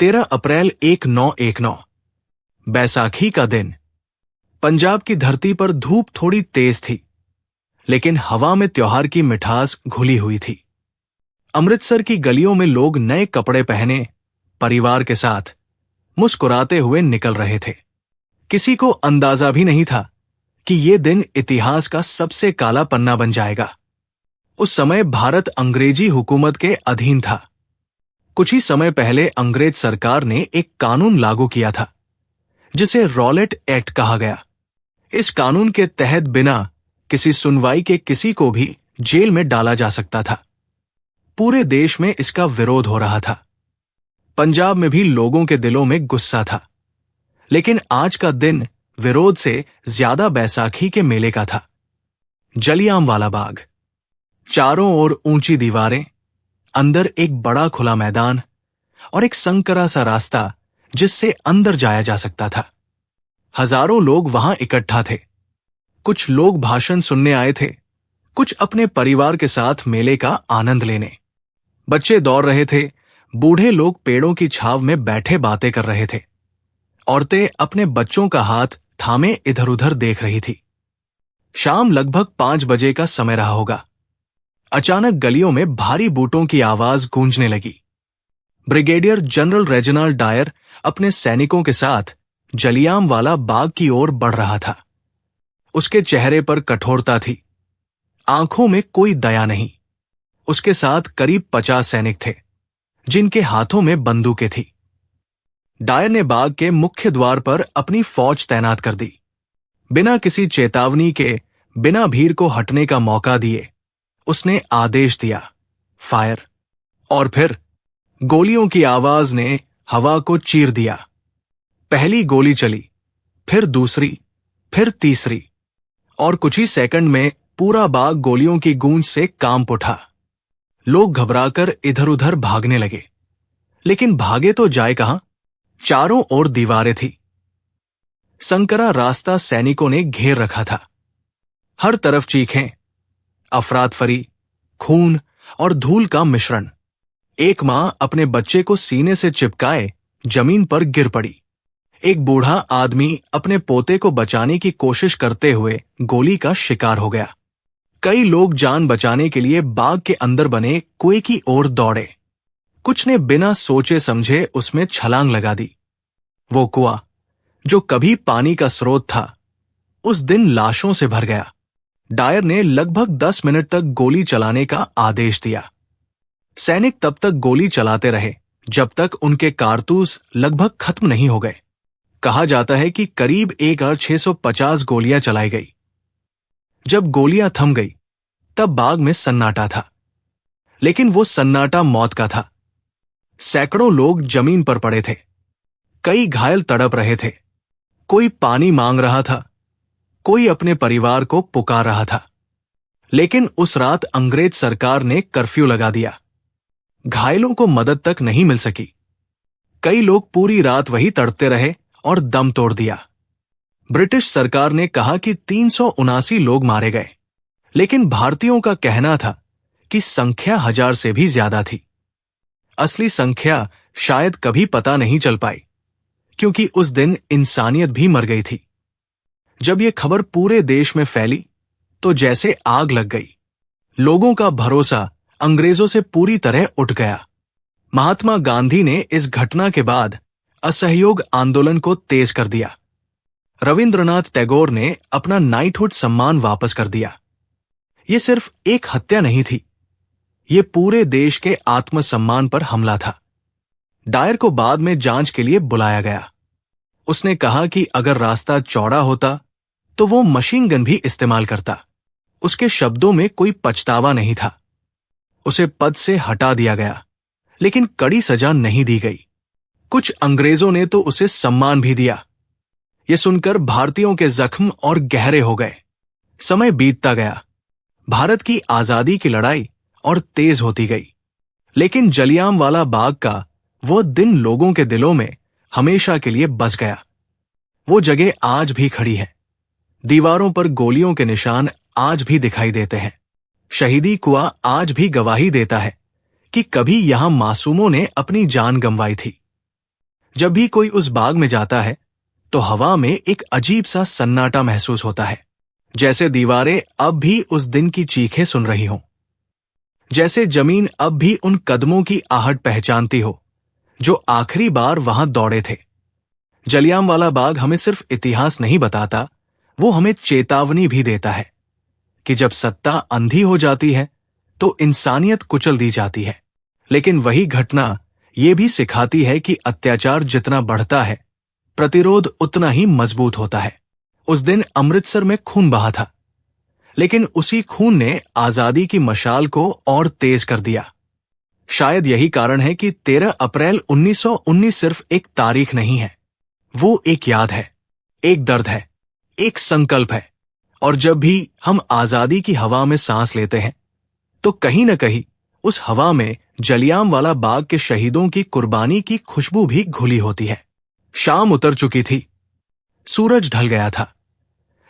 13 अप्रैल 1919 बैसाखी का दिन। पंजाब की धरती पर धूप थोड़ी तेज थी, लेकिन हवा में त्योहार की मिठास घुली हुई थी। अमृतसर की गलियों में लोग नए कपड़े पहने परिवार के साथ मुस्कुराते हुए निकल रहे थे। किसी को अंदाजा भी नहीं था कि ये दिन इतिहास का सबसे काला पन्ना बन जाएगा। उस समय भारत अंग्रेजी हुकूमत के अधीन था। कुछ ही समय पहले अंग्रेज सरकार ने एक कानून लागू किया था, जिसे रॉलेट एक्ट कहा गया। इस कानून के तहत बिना किसी सुनवाई के किसी को भी जेल में डाला जा सकता था। पूरे देश में इसका विरोध हो रहा था। पंजाब में भी लोगों के दिलों में गुस्सा था, लेकिन आज का दिन विरोध से ज्यादा बैसाखी के मेले का था। जलियांवाला बाग, चारों ओर ऊंची दीवारें, अंदर एक बड़ा खुला मैदान और एक संकरा सा रास्ता जिससे अंदर जाया जा सकता था। हजारों लोग वहां इकट्ठा थे। कुछ लोग भाषण सुनने आए थे, कुछ अपने परिवार के साथ मेले का आनंद लेने। बच्चे दौड़ रहे थे, बूढ़े लोग पेड़ों की छाव में बैठे बातें कर रहे थे। औरतें अपने बच्चों का हाथ थामे इधर उधर देख रही थी। शाम लगभग 5 बजे का समय रहा होगा। अचानक गलियों में भारी बूटों की आवाज गूंजने लगी। ब्रिगेडियर जनरल रेजिनाल्ड डायर अपने सैनिकों के साथ जलियांवाला बाग की ओर बढ़ रहा था। उसके चेहरे पर कठोरता थी, आंखों में कोई दया नहीं। उसके साथ करीब 50 सैनिक थे, जिनके हाथों में बंदूकें थी। डायर ने बाग के मुख्य द्वार पर अपनी फौज तैनात कर दी। बिना किसी चेतावनी के, बिना भीड़ को हटने का मौका दिए, उसने आदेश दिया, फायर। और फिर गोलियों की आवाज ने हवा को चीर दिया। पहली गोली चली, फिर दूसरी, फिर तीसरी, और कुछ ही सेकंड में पूरा बाग गोलियों की गूंज से कांप उठा। लोग घबराकर इधर उधर भागने लगे, लेकिन भागे तो जाए कहां? चारों ओर दीवारें थी। संकरा रास्ता सैनिकों ने घेर रखा था। हर तरफ चीखें, अफरातफरी, खून और धूल का मिश्रण। एक मां अपने बच्चे को सीने से चिपकाए जमीन पर गिर पड़ी। एक बूढ़ा आदमी अपने पोते को बचाने की कोशिश करते हुए गोली का शिकार हो गया। कई लोग जान बचाने के लिए बाग के अंदर बने कुएं की ओर दौड़े। कुछ ने बिना सोचे समझे उसमें छलांग लगा दी। वो कुआं, जो कभी पानी का स्रोत था, उस दिन लाशों से भर गया। डायर ने लगभग 10 मिनट तक गोली चलाने का आदेश दिया। सैनिक तब तक गोली चलाते रहे जब तक उनके कारतूस लगभग खत्म नहीं हो गए। कहा जाता है कि करीब 1650 गोलियां चलाई गई। जब गोलियां थम गई, तब बाग में सन्नाटा था, लेकिन वो सन्नाटा मौत का था। सैकड़ों लोग जमीन पर पड़े थे। कई घायल तड़प रहे थे। कोई पानी मांग रहा था, कोई अपने परिवार को पुकार रहा था। लेकिन उस रात अंग्रेज सरकार ने कर्फ्यू लगा दिया। घायलों को मदद तक नहीं मिल सकी। कई लोग पूरी रात वही तड़पते रहे और दम तोड़ दिया। ब्रिटिश सरकार ने कहा कि 379 लोग मारे गए, लेकिन भारतीयों का कहना था कि संख्या 1000 से भी ज्यादा थी। असली संख्या शायद कभी पता नहीं चल पाई, क्योंकि उस दिन इंसानियत भी मर गई थी। जब यह खबर पूरे देश में फैली, तो जैसे आग लग गई। लोगों का भरोसा अंग्रेजों से पूरी तरह उठ गया। महात्मा गांधी ने इस घटना के बाद असहयोग आंदोलन को तेज कर दिया। रविंद्रनाथ टैगोर ने अपना नाइटहुड सम्मान वापस कर दिया। यह सिर्फ एक हत्या नहीं थी, यह पूरे देश के आत्मसम्मान पर हमला था। डायर को बाद में जांच के लिए बुलाया गया। उसने कहा कि अगर रास्ता चौड़ा होता तो वो मशीन गन भी इस्तेमाल करता। उसके शब्दों में कोई पछतावा नहीं था। उसे पद से हटा दिया गया, लेकिन कड़ी सजा नहीं दी गई। कुछ अंग्रेजों ने तो उसे सम्मान भी दिया। यह सुनकर भारतीयों के जख्म और गहरे हो गए। समय बीतता गया। भारत की आजादी की लड़ाई और तेज होती गई, लेकिन जलियांवाला बाग का वो दिन लोगों के दिलों में हमेशा के लिए बस गया। वो जगह आज भी खड़ी है। दीवारों पर गोलियों के निशान आज भी दिखाई देते हैं। शहीदी कुआं आज भी गवाही देता है कि कभी यहां मासूमों ने अपनी जान गंवाई थी। जब भी कोई उस बाग में जाता है तो हवा में एक अजीब सा सन्नाटा महसूस होता है, जैसे दीवारें अब भी उस दिन की चीखें सुन रही हों, जैसे जमीन अब भी उन कदमों की आहट पहचानती हो जो आखिरी बार वहां दौड़े थे। जलियांवाला बाग हमें सिर्फ इतिहास नहीं बताता, वो हमें चेतावनी भी देता है कि जब सत्ता अंधी हो जाती है तो इंसानियत कुचल दी जाती है। लेकिन वही घटना ये भी सिखाती है कि अत्याचार जितना बढ़ता है, प्रतिरोध उतना ही मजबूत होता है। उस दिन अमृतसर में खून बहा था, लेकिन उसी खून ने आजादी की मशाल को और तेज कर दिया। शायद यही कारण है कि 13 अप्रैल 1919 सिर्फ एक तारीख नहीं है, वो एक याद है, एक दर्द है, एक संकल्प है। और जब भी हम आजादी की हवा में सांस लेते हैं तो कहीं न कहीं उस हवा में जलियांवाला बाग के शहीदों की कुर्बानी की खुशबू भी घुली होती है। शाम उतर चुकी थी, सूरज ढल गया था,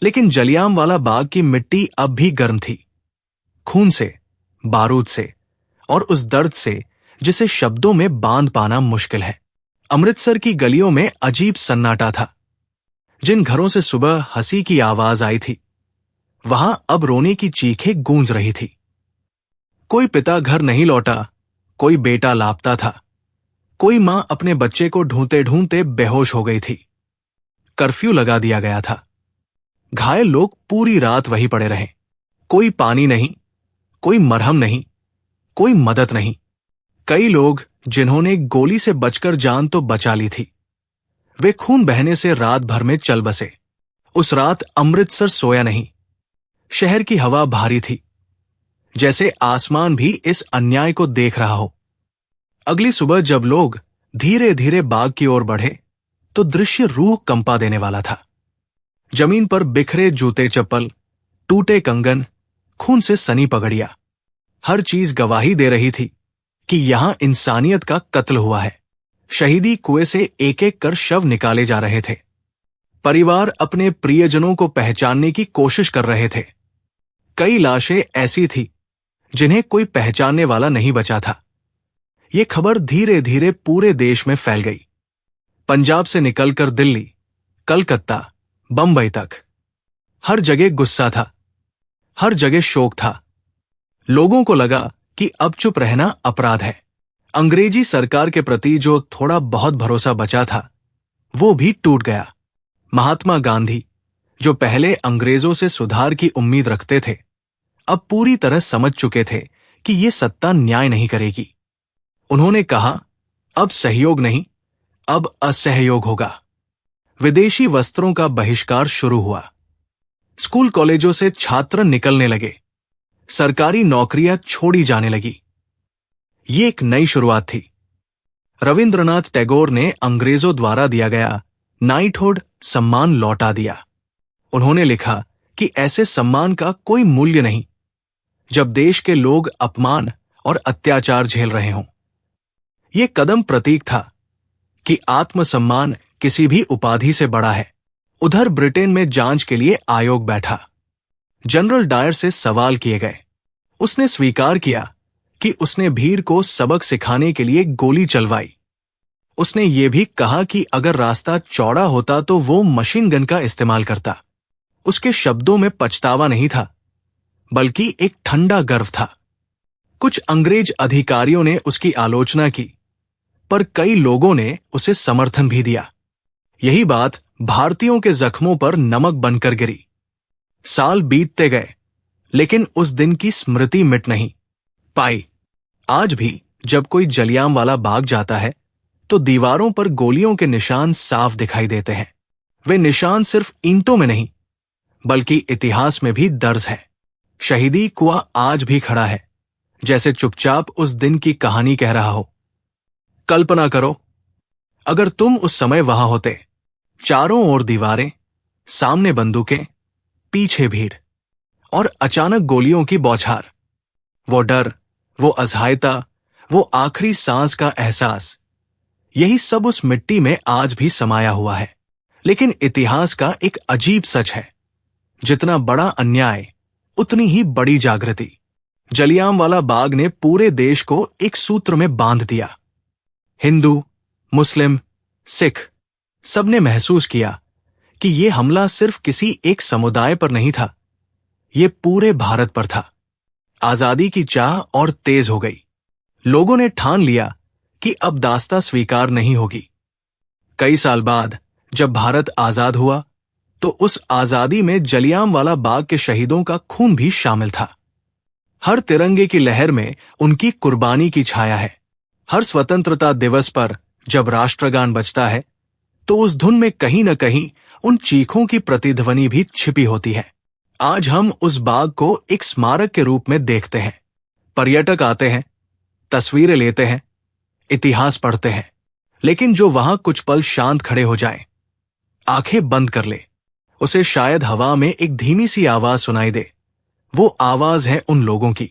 लेकिन जलियांवाला बाग की मिट्टी अब भी गर्म थी, खून से, बारूद से और उस दर्द से जिसे शब्दों में बांध पाना मुश्किल है। अमृतसर की गलियों में अजीब सन्नाटा था। जिन घरों से सुबह हंसी की आवाज आई थी, वहां अब रोने की चीखें गूंज रही थी। कोई पिता घर नहीं लौटा, कोई बेटा लापता था, कोई मां अपने बच्चे को ढूंढते ढूंढते बेहोश हो गई थी। कर्फ्यू लगा दिया गया था। घायल लोग पूरी रात वहीं पड़े रहे। कोई पानी नहीं, कोई मरहम नहीं, कोई मदद नहीं। कई लोग जिन्होंने गोली से बचकर जान तो बचा ली थी, वे खून बहने से रात भर में चल बसे। उस रात अमृतसर सोया नहीं। शहर की हवा भारी थी, जैसे आसमान भी इस अन्याय को देख रहा हो। अगली सुबह जब लोग धीरे धीरे बाग की ओर बढ़े तो दृश्य रूह कंपा देने वाला था। जमीन पर बिखरे जूते चप्पल, टूटे कंगन, खून से सनी पगड़ियां, हर चीज गवाही दे रही थी कि यहां इंसानियत का कत्ल हुआ है। शहीदी कुएं से एक एक कर शव निकाले जा रहे थे। परिवार अपने प्रियजनों को पहचानने की कोशिश कर रहे थे। कई लाशें ऐसी थी जिन्हें कोई पहचानने वाला नहीं बचा था। यह खबर धीरे धीरे पूरे देश में फैल गई। पंजाब से निकलकर दिल्ली, कलकत्ता, बंबई तक हर जगह गुस्सा था, हर जगह शोक था। लोगों को लगा कि अब चुप रहना अपराध है। अंग्रेजी सरकार के प्रति जो थोड़ा बहुत भरोसा बचा था, वो भी टूट गया। महात्मा गांधी, जो पहले अंग्रेजों से सुधार की उम्मीद रखते थे, अब पूरी तरह समझ चुके थे कि ये सत्ता न्याय नहीं करेगी। उन्होंने कहा, अब सहयोग नहीं, अब असहयोग होगा। विदेशी वस्त्रों का बहिष्कार शुरू हुआ। स्कूल कॉलेजों से छात्र निकलने लगे। सरकारी नौकरियां छोड़ी जाने लगी। ये एक नई शुरुआत थी। रविंद्रनाथ टैगोर ने अंग्रेजों द्वारा दिया गया नाइटहुड सम्मान लौटा दिया। उन्होंने लिखा कि ऐसे सम्मान का कोई मूल्य नहीं जब देश के लोग अपमान और अत्याचार झेल रहे हों। यह कदम प्रतीक था कि आत्मसम्मान किसी भी उपाधि से बड़ा है। उधर ब्रिटेन में जांच के लिए आयोग बैठा। जनरल डायर से सवाल किए गए। उसने स्वीकार किया कि उसने भीड़ को सबक सिखाने के लिए गोली चलवाई। उसने ये भी कहा कि अगर रास्ता चौड़ा होता तो वो मशीन गन का इस्तेमाल करता। उसके शब्दों में पछतावा नहीं था, बल्कि एक ठंडा गर्व था। कुछ अंग्रेज अधिकारियों ने उसकी आलोचना की, पर कई लोगों ने उसे समर्थन भी दिया। यही बात भारतीयों के जख्मों पर नमक बनकर गिरी। साल बीतते गए, लेकिन उस दिन की स्मृति मिट नहीं पाई। आज भी जब कोई जलियांवाला बाग जाता है तो दीवारों पर गोलियों के निशान साफ दिखाई देते हैं। वे निशान सिर्फ ईंटों में नहीं, बल्कि इतिहास में भी दर्ज है। शहीदी कुआं आज भी खड़ा है, जैसे चुपचाप उस दिन की कहानी कह रहा हो। कल्पना करो, अगर तुम उस समय वहां होते। चारों ओर दीवारें, सामने बंदूकें, पीछे भीड़, और अचानक गोलियों की बौछार। वो डर, वो असहायता, वो आखिरी सांस का एहसास, यही सब उस मिट्टी में आज भी समाया हुआ है। लेकिन इतिहास का एक अजीब सच है, जितना बड़ा अन्याय उतनी ही बड़ी जागृति। जलियांवाला बाग ने पूरे देश को एक सूत्र में बांध दिया। हिंदू, मुस्लिम, सिख, सबने महसूस किया कि ये हमला सिर्फ किसी एक समुदाय पर नहीं था, ये पूरे भारत पर था। आजादी की चाह और तेज हो गई। लोगों ने ठान लिया कि अब दास्ता स्वीकार नहीं होगी। कई साल बाद जब भारत आजाद हुआ तो उस आजादी में जलियांवाला बाग के शहीदों का खून भी शामिल था। हर तिरंगे की लहर में उनकी कुर्बानी की छाया है। हर स्वतंत्रता दिवस पर जब राष्ट्रगान बजता है तो उस धुन में कहीं न कहीं उन चीखों की प्रतिध्वनि भी छिपी होती है। आज हम उस बाग को एक स्मारक के रूप में देखते हैं। पर्यटक आते हैं, तस्वीरें लेते हैं, इतिहास पढ़ते हैं, लेकिन जो वहां कुछ पल शांत खड़े हो जाए, आंखें बंद कर ले, उसे शायद हवा में एक धीमी सी आवाज सुनाई दे। वो आवाज है उन लोगों की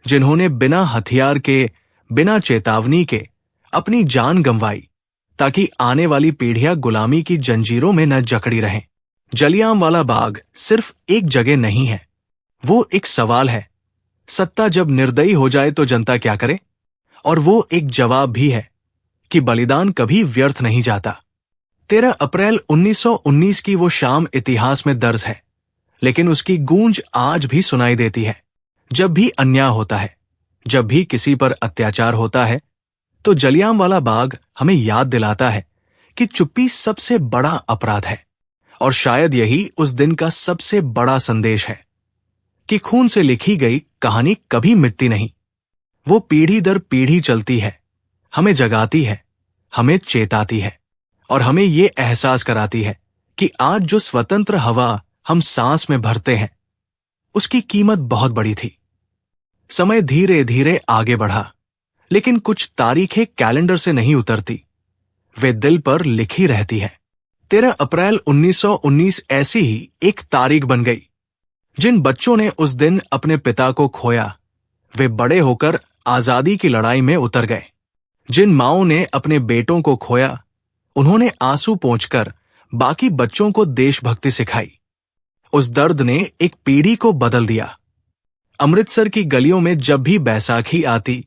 जिन्होंने बिना हथियार के, बिना चेतावनी के अपनी जान गंवाई ताकि आने वाली पीढ़ियां गुलामी की जंजीरों में न जकड़ी रहें। जलियांवाला बाग सिर्फ एक जगह नहीं है, वो एक सवाल है। सत्ता जब निर्दयी हो जाए तो जनता क्या करे? और वो एक जवाब भी है कि बलिदान कभी व्यर्थ नहीं जाता। 13 अप्रैल 1919 की वो शाम इतिहास में दर्ज है, लेकिन उसकी गूंज आज भी सुनाई देती है। जब भी अन्याय होता है, जब भी किसी पर अत्याचार होता है, तो जलियांवाला बाग हमें याद दिलाता है कि चुप्पी सबसे बड़ा अपराध है। और शायद यही उस दिन का सबसे बड़ा संदेश है कि खून से लिखी गई कहानी कभी मिटती नहीं। वो पीढ़ी दर पीढ़ी चलती है, हमें जगाती है, हमें चेताती है और हमें ये एहसास कराती है कि आज जो स्वतंत्र हवा हम सांस में भरते हैं, उसकी कीमत बहुत बड़ी थी। समय धीरे धीरे आगे बढ़ा, लेकिन कुछ तारीखें कैलेंडर से नहीं उतरती, वे दिल पर लिखी रहती हैं। 13 अप्रैल 1919 ऐसी ही एक तारीख बन गई। जिन बच्चों ने उस दिन अपने पिता को खोया, वे बड़े होकर आजादी की लड़ाई में उतर गए। जिन माओं ने अपने बेटों को खोया, उन्होंने आंसू पोंछकर बाकी बच्चों को देशभक्ति सिखाई। उस दर्द ने एक पीढ़ी को बदल दिया। अमृतसर की गलियों में जब भी बैसाखी आती,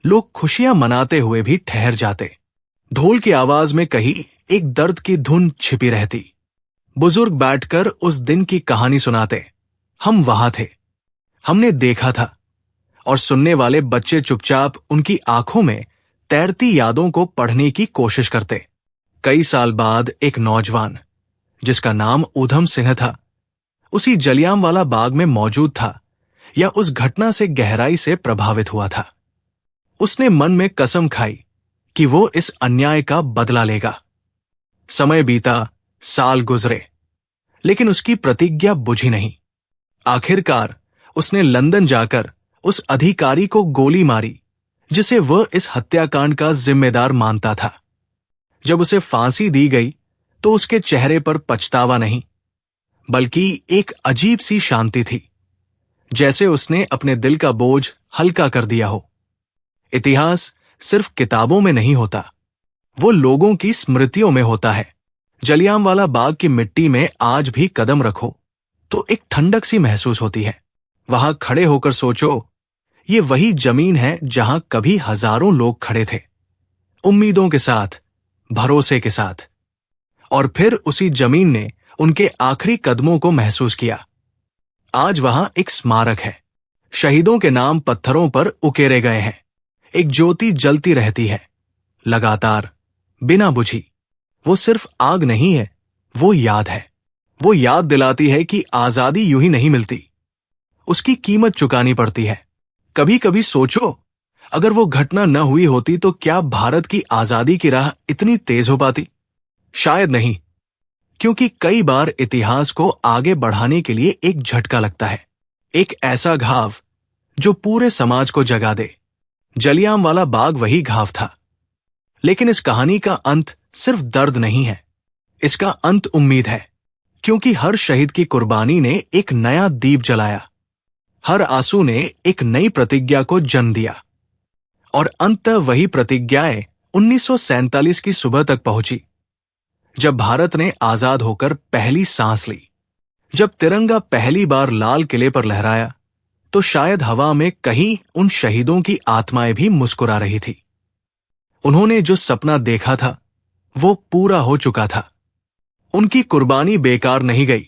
लोग खुशियां मनाते हुए भी ठहर जाते। ढोल की आवाज में कहीं एक दर्द की धुन छिपी रहती। बुजुर्ग बैठकर उस दिन की कहानी सुनाते। हम वहां थे, हमने देखा था। और सुनने वाले बच्चे चुपचाप उनकी आंखों में तैरती यादों को पढ़ने की कोशिश करते। कई साल बाद एक नौजवान, जिसका नाम ऊधम सिंह था, उसी जलियांवाला बाग में मौजूद था या उस घटना से गहराई से प्रभावित हुआ था। उसने मन में कसम खाई कि वो इस अन्याय का बदला लेगा। समय बीता, साल गुजरे, लेकिन उसकी प्रतिज्ञा बुझी नहीं। आखिरकार उसने लंदन जाकर उस अधिकारी को गोली मारी जिसे वह इस हत्याकांड का जिम्मेदार मानता था। जब उसे फांसी दी गई तो उसके चेहरे पर पछतावा नहीं, बल्कि एक अजीब सी शांति थी, जैसे उसने अपने दिल का बोझ हल्का कर दिया हो। इतिहास सिर्फ किताबों में नहीं होता, वो लोगों की स्मृतियों में होता है। जलियांवाला बाग की मिट्टी में आज भी कदम रखो तो एक ठंडक सी महसूस होती है। वहां खड़े होकर सोचो, ये वही जमीन है जहां कभी हजारों लोग खड़े थे, उम्मीदों के साथ, भरोसे के साथ। और फिर उसी जमीन ने उनके आखिरी कदमों को महसूस किया। आज वहां एक स्मारक है, शहीदों के नाम पत्थरों पर उकेरे गए हैं। एक ज्योति जलती रहती है, लगातार, बिना बुझी। वो सिर्फ आग नहीं है, वो याद है। वो याद दिलाती है कि आजादी यूं ही नहीं मिलती, उसकी कीमत चुकानी पड़ती है। कभी कभी सोचो, अगर वो घटना न हुई होती तो क्या भारत की आजादी की राह इतनी तेज हो पाती? शायद नहीं, क्योंकि कई बार इतिहास को आगे बढ़ाने के लिए एक झटका लगता है, एक ऐसा घाव जो पूरे समाज को जगा दे। जलियांवाला बाग वही घाव था। लेकिन इस कहानी का अंत सिर्फ दर्द नहीं है, इसका अंत उम्मीद है, क्योंकि हर शहीद की कुर्बानी ने एक नया दीप जलाया, हर आंसू ने एक नई प्रतिज्ञा को जन्म दिया। और अंततः वही प्रतिज्ञाएं 1947 की सुबह तक पहुंची, जब भारत ने आजाद होकर पहली सांस ली। जब तिरंगा पहली बार लाल किले पर लहराया तो शायद हवा में कहीं उन शहीदों की आत्माएं भी मुस्कुरा रही थी। उन्होंने जो सपना देखा था वो पूरा हो चुका था। उनकी कुर्बानी बेकार नहीं गई।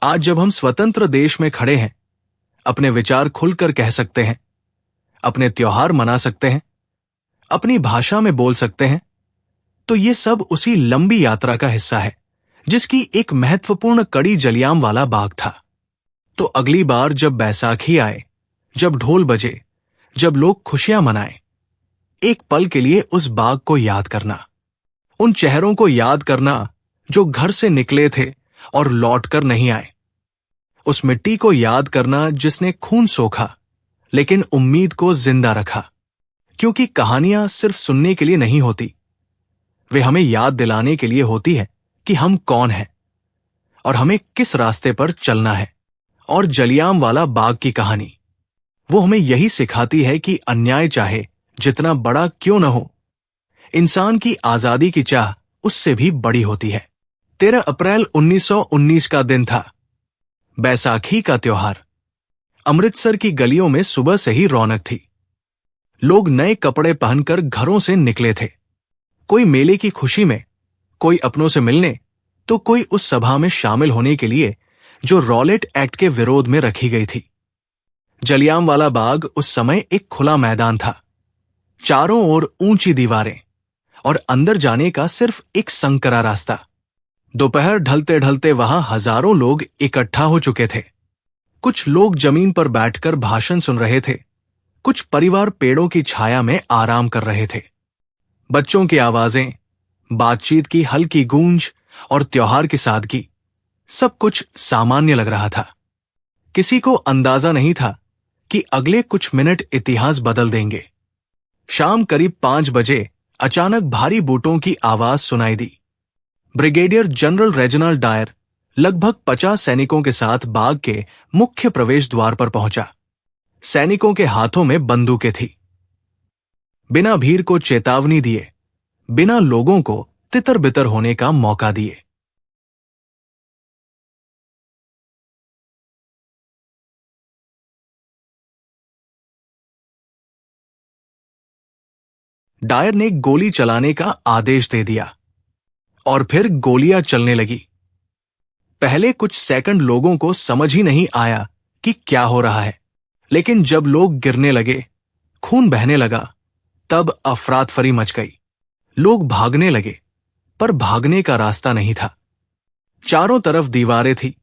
आज जब हम स्वतंत्र देश में खड़े हैं, अपने विचार खुलकर कह सकते हैं, अपने त्योहार मना सकते हैं, अपनी भाषा में बोल सकते हैं, तो ये सब उसी लंबी यात्रा का हिस्सा है जिसकी एक महत्वपूर्ण कड़ी जलियांवाला बाग था। तो अगली बार जब बैसाखी आए, जब ढोल बजे, जब लोग खुशियां मनाएं, एक पल के लिए उस बाग को याद करना, उन चेहरों को याद करना जो घर से निकले थे और लौटकर नहीं आए, उस मिट्टी को याद करना जिसने खून सोखा लेकिन उम्मीद को जिंदा रखा। क्योंकि कहानियां सिर्फ सुनने के लिए नहीं होती, वे हमें याद दिलाने के लिए होती है कि हम कौन हैं और हमें किस रास्ते पर चलना है। और जलियांवाला बाग की कहानी, वो हमें यही सिखाती है कि अन्याय चाहे जितना बड़ा क्यों न हो, इंसान की आजादी की चाह उससे भी बड़ी होती है। 13 अप्रैल 1919 का दिन था, बैसाखी का त्योहार। अमृतसर की गलियों में सुबह से ही रौनक थी। लोग नए कपड़े पहनकर घरों से निकले थे, कोई मेले की खुशी में, कोई अपनों से मिलने, तो कोई उस सभा में शामिल होने के लिए जो रॉलेट एक्ट के विरोध में रखी गई थी। जलियांवाला बाग उस समय एक खुला मैदान था, चारों ओर ऊंची दीवारें और अंदर जाने का सिर्फ एक संकरा रास्ता। दोपहर ढलते ढलते वहां हजारों लोग इकट्ठा हो चुके थे। कुछ लोग जमीन पर बैठकर भाषण सुन रहे थे, कुछ परिवार पेड़ों की छाया में आराम कर रहे थे। बच्चों की आवाजें, बातचीत की हल्की गूंज और त्योहार की सादगी, सब कुछ सामान्य लग रहा था। किसी को अंदाजा नहीं था कि अगले कुछ मिनट इतिहास बदल देंगे। शाम करीब 5 बजे अचानक भारी बूटों की आवाज सुनाई दी। ब्रिगेडियर जनरल रेजिनाल्ड डायर लगभग 50 सैनिकों के साथ बाग के मुख्य प्रवेश द्वार पर पहुंचा। सैनिकों के हाथों में बंदूकें थी। बिना भीड़ को चेतावनी दिए, बिना लोगों को तितर बितर होने का मौका दिए, डायर ने गोली चलाने का आदेश दे दिया और फिर गोलियां चलने लगी। पहले कुछ सेकंड लोगों को समझ ही नहीं आया कि क्या हो रहा है, लेकिन जब लोग गिरने लगे, खून बहने लगा, तब अफरातफरी मच गई। लोग भागने लगे, पर भागने का रास्ता नहीं था। चारों तरफ दीवारें थी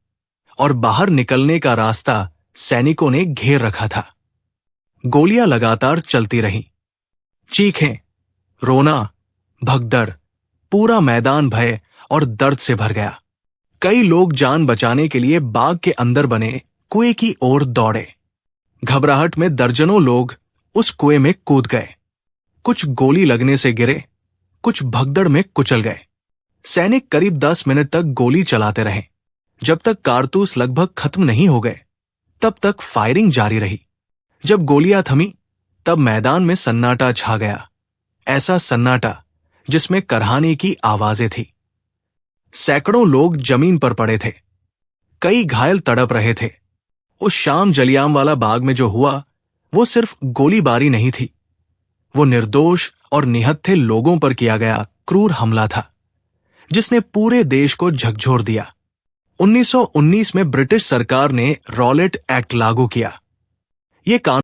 और बाहर निकलने का रास्ता सैनिकों ने घेर रखा था। गोलियां लगातार चलती रहीं। चीखें, रोना, भगदड़, पूरा मैदान भय और दर्द से भर गया। कई लोग जान बचाने के लिए बाग के अंदर बने कुएं की ओर दौड़े। घबराहट में दर्जनों लोग उस कुएं में कूद गए। कुछ गोली लगने से गिरे, कुछ भगदड़ में कुचल गए। सैनिक करीब 10 मिनट तक गोली चलाते रहे। जब तक कारतूस लगभग खत्म नहीं हो गए, तब तक फायरिंग जारी रही। जब गोलियां थमी, तब मैदान में सन्नाटा छा गया। ऐसा सन्नाटा जिसमें करहाने की आवाजें थी। सैकड़ों लोग जमीन पर पड़े थे, कई घायल तड़प रहे थे। उस शाम जलियांवाला बाग में जो हुआ, वो सिर्फ गोलीबारी नहीं थी, वो निर्दोष और निहत्थे लोगों पर किया गया क्रूर हमला था, जिसने पूरे देश को झकझोर दिया। 1919 में ब्रिटिश सरकार ने रॉलेट एक्ट लागू किया। ये कानून